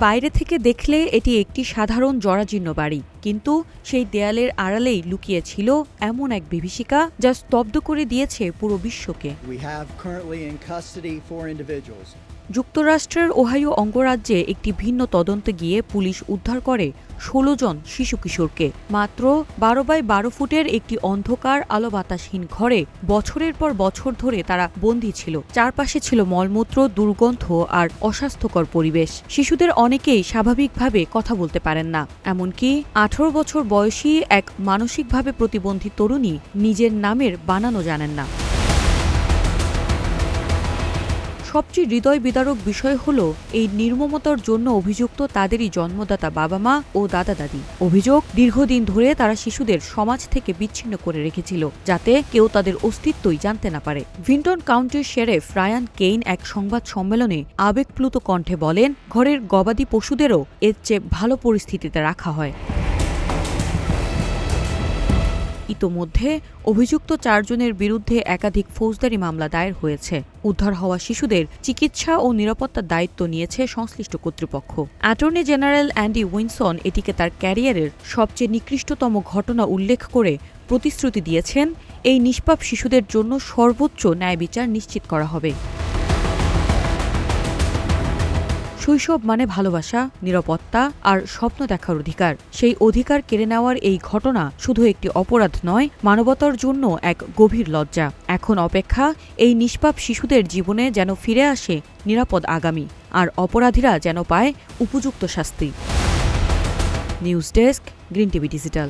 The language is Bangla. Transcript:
বাইরে থেকে দেখলে এটি একটি সাধারণ জরাজীর্ণ বাড়ি, কিন্তু সেই দেয়ালের আড়ালেই লুকিয়ে ছিল এমন এক বিভীষিকা যা স্তব্ধ করে দিয়েছে পুরো বিশ্বকে। যুক্তরাষ্ট্রের ওহাইও অঙ্গরাজ্যে একটি ভিন্ন তদন্তে গিয়ে পুলিশ উদ্ধার করে ১৬ জন শিশু কিশোরকে। মাত্র ১২x১২ ফুটের একটি অন্ধকার আলো বাতাসহীন ঘরে বছরের পর বছর ধরে তারা বন্দী ছিল। চারপাশে ছিল মলমূত্র, দুর্গন্ধ আর অস্বাস্থ্যকর পরিবেশ। শিশুদের অনেকেই স্বাভাবিকভাবে কথা বলতে পারেন না, এমনকি ১৮ বছর বয়সী এক মানসিকভাবে প্রতিবন্ধী তরুণী নিজের নামের বানানো জানেন না। সবচেয়ে হৃদয় বিদারক বিষয় হল, এই নির্মমতার জন্য অভিযুক্ত তাদেরই জন্মদাতা বাবা মা ও দাদা দাদি। অভিযোগ, দীর্ঘদিন ধরে তারা শিশুদের সমাজ থেকে বিচ্ছিন্ন করে রেখেছিল, যাতে কেউ তাদের অস্তিত্বই জানতে না পারে। ভিন্টন কাউন্টির শেরিফ রায়ান কেইন এক সংবাদ সম্মেলনে আবেগপ্লুত কণ্ঠে বলেন, ঘরের গবাদি পশুদেরও এর চেয়ে ভালো পরিস্থিতিতে রাখা হয়। ইতোমধ্যে অভিযুক্ত ৪ জনের বিরুদ্ধে একাধিক ফৌজদারি মামলা দায়ের হয়েছে। উদ্ধার হওয়া শিশুদের চিকিৎসা ও নিরাপত্তার দায়িত্ব নিয়েছে সংশ্লিষ্ট কর্তৃপক্ষ। অ্যাটর্নি জেনারেল অ্যান্ডি উইনসন এটিকে তার ক্যারিয়ারের সবচেয়ে নিকৃষ্টতম ঘটনা উল্লেখ করে প্রতিশ্রুতি দিয়েছেন, এই নিষ্পাপ শিশুদের জন্য সর্বোচ্চ ন্যায়বিচার নিশ্চিত করা হবে। শৈশব মানে ভালোবাসা, নিরাপত্তা আর স্বপ্ন দেখার অধিকার। সেই অধিকার কেড়ে নেওয়ার এই ঘটনা শুধু একটি অপরাধ নয়, মানবতার জন্য এক গভীর লজ্জা। এখন অপেক্ষা, এই নিষ্পাপ শিশুদের জীবনে যেন ফিরে আসে নিরাপদ আগামী, আর অপরাধীরা যেন পায় উপযুক্ত শাস্তি। News desk, green TV digital.